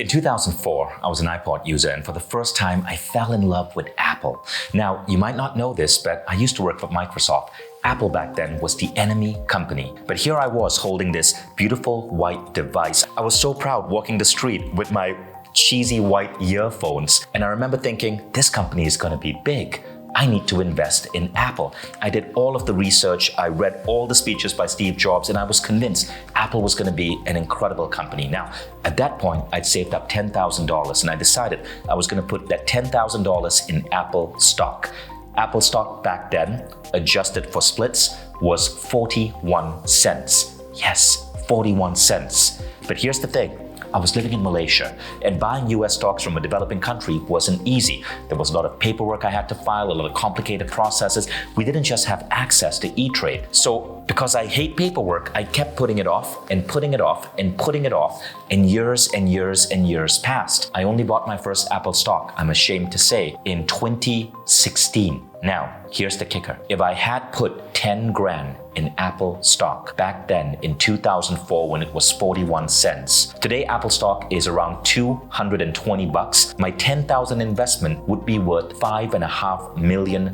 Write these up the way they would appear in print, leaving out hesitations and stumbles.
In 2004, I was an iPod user, and for the first time, I fell in love with Apple. Now, you might not know this, but I used to work for Microsoft. Apple back then was the enemy company. But here I was holding this beautiful white device. I was so proud walking the street with my cheesy white earphones. And I remember thinking, this company is going to be big. I need to invest in Apple. I did all of the research, I read all the speeches by Steve Jobs, and I was convinced Apple was going to be an incredible company. Now, at that point, I'd saved up $10,000 and I decided I was going to put that $10,000 in Apple stock. Apple stock back then, adjusted for splits, was 41 cents. Yes, 41 cents. But here's the thing. I was living in Malaysia, and buying US stocks from a developing country wasn't easy. There was a lot of paperwork I had to file, a lot of complicated processes. We didn't just have access to E-Trade. So because I hate paperwork, I kept putting it off and putting it off and putting it off, and years and years and years passed. I only bought my first Apple stock, I'm ashamed to say, in 2016. Now, here's the kicker. If I had put 10 grand in Apple stock back then in 2004 when it was 41 cents, today Apple stock is around 220 bucks. My 10,000 investment would be worth $5.5 million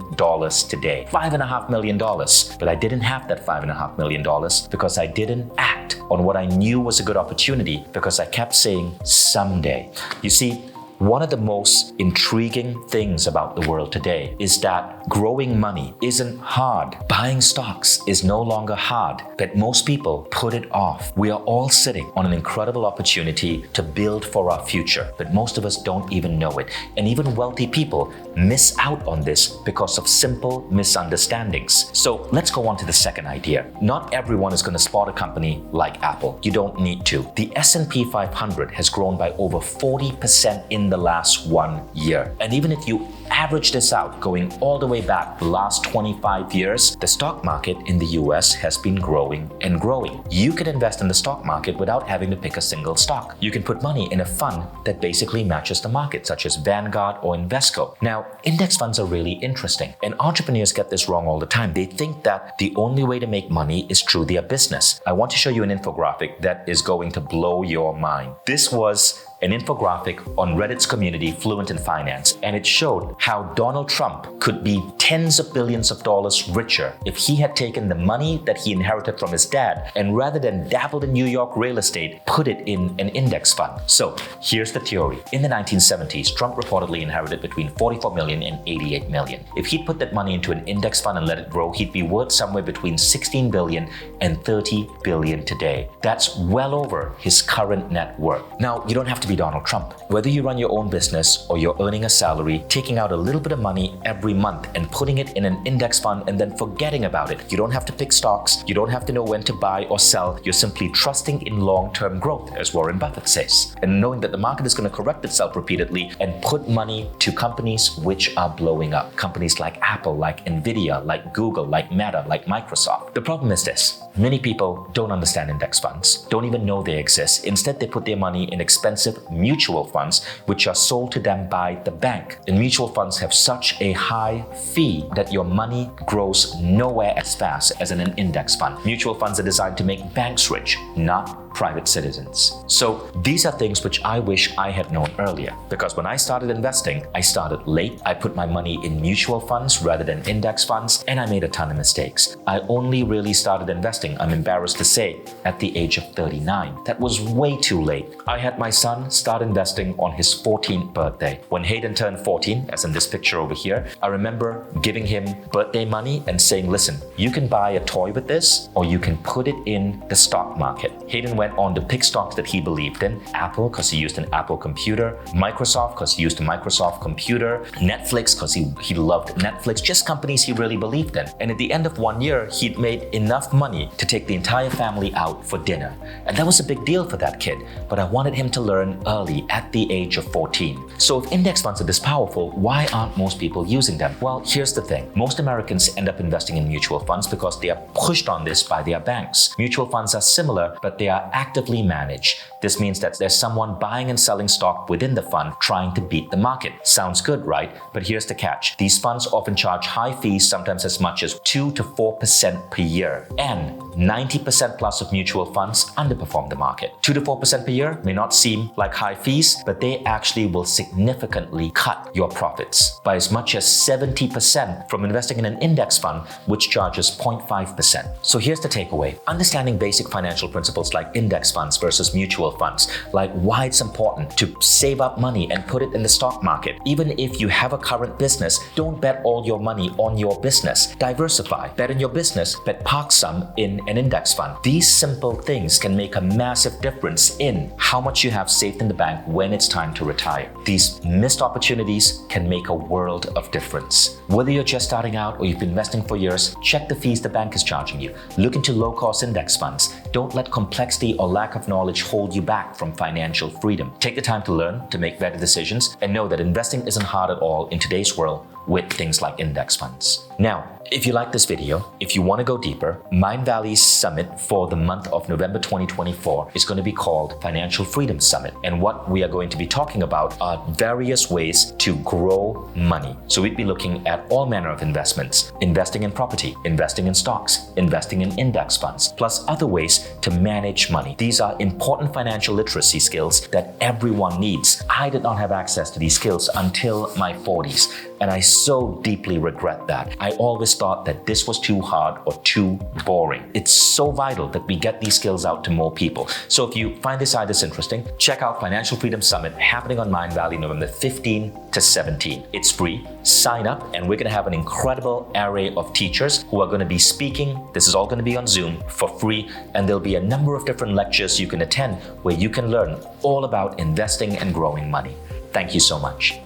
today. $5.5 million. But I didn't have that $5.5 million because I didn't act on what I knew was a good opportunity, because I kept saying someday. You see, one of the most intriguing things about the world today is that growing money isn't hard. Buying stocks is no longer hard, but most people put it off. We are all sitting on an incredible opportunity to build for our future, but most of us don't even know it. And even wealthy people miss out on this because of simple misunderstandings. So let's go on to the second idea. Not everyone is going to spot a company like Apple. You don't need to. The S&P 500 has grown by over 40% in the last 1 year. And even if you average this out, going all the way back the last 25 years, the stock market in the US has been growing and growing. You can invest in the stock market without having to pick a single stock. You can put money in a fund that basically matches the market, such as Vanguard or Invesco. Now, index funds are really interesting, and entrepreneurs get this wrong all the time. They think that the only way to make money is through their business. I want to show you an infographic that is going to blow your mind. This was an infographic on Reddit's community, Fluent in Finance, and it showed how Donald Trump could be tens of billions of dollars richer if he had taken the money that he inherited from his dad and, rather than dabbled in New York real estate, put it in an index fund. So here's the theory. In the 1970s, Trump reportedly inherited between 44 million and 88 million. If he'd put that money into an index fund and let it grow, he'd be worth somewhere between 16 billion and 30 billion today. That's well over his current net worth. Now, you don't have to be Donald Trump. Whether you run your own business or you're earning a salary, taking out a little bit of money every month and putting it in an index fund and then forgetting about it. You don't have to pick stocks. You don't have to know when to buy or sell. You're simply trusting in long-term growth, as Warren Buffett says, and knowing that the market is going to correct itself repeatedly, and put money to companies which are blowing up. Companies like Apple, like Nvidia, like Google, like Meta, like Microsoft. The problem is this. Many people don't understand index funds, don't even know they exist. Instead, they put their money in expensive mutual funds, which are sold to them by the bank. And mutual funds have such a high fee that your money grows nowhere as fast as in an index fund. Mutual funds are designed to make banks rich, not private citizens. So these are things which I wish I had known earlier, because when I started investing, I started late. I put my money in mutual funds rather than index funds, and I made a ton of mistakes. I only really started investing, I'm embarrassed to say, at the age of 39. That was way too late. I had my son start investing on his 14th birthday. When Hayden turned 14, as in this picture over here, I remember giving him birthday money and saying, listen, you can buy a toy with this, or you can put it in the stock market. Hayden went on to pick stocks that he believed in. Apple, because he used an Apple computer. Microsoft, because he used a Microsoft computer. Netflix, because he loved Netflix. Just companies he really believed in. And at the end of 1 year, he'd made enough money to take the entire family out for dinner. And that was a big deal for that kid. But I wanted him to learn early, at the age of 14. So if index funds are this powerful, why aren't most people using them? Well, here's the thing. Most Americans end up investing in mutual funds because they are pushed on this by their banks. Mutual funds are similar, but they are actively managed. This means that there's someone buying and selling stock within the fund trying to beat the market. Sounds good, right? But here's the catch. These funds often charge high fees, sometimes as much as 2 to 4% per year. And 90% plus of mutual funds underperform the market. 2 to 4% per year may not seem like high fees, but they actually will significantly cut your profits by as much as 70% from investing in an index fund, which charges 0.5%. So here's the takeaway. Understanding basic financial principles like index funds versus mutual funds, like why it's important to save up money and put it in the stock market. Even if you have a current business, don't bet all your money on your business. Diversify. Bet in your business, but park some in an index fund. These simple things can make a massive difference in how much you have saved in the bank when it's time to retire. These missed opportunities can make a world of difference. Whether you're just starting out or you've been investing for years, check the fees the bank is charging you. Look into low-cost index funds. Don't let complexity or lack of knowledge hold you back from financial freedom. Take the time to learn, to make better decisions, and know that investing isn't hard at all in today's world with things like index funds. Now, if you like this video, if you want to go deeper, Mindvalley's summit for the month of November 2024 is going to be called Financial Freedom Summit. And what we are going to be talking about are various ways to grow money. So we'd be looking at all manner of investments, investing in property, investing in stocks, investing in index funds, plus other ways to manage money. These are important financial literacy skills that everyone needs. I did not have access to these skills until my 40s, and I so deeply regret that. I always thought that this was too hard or too boring. It's so vital that we get these skills out to more people. So if you find this interesting, check out Financial Freedom Summit happening on Mindvalley November 15 to 17. It's free. Sign up, and we're going to have an incredible array of teachers who are going to be speaking. This is all going to be on Zoom for free, and there'll be a number of different lectures you can attend where you can learn all about investing and growing money. Thank you so much.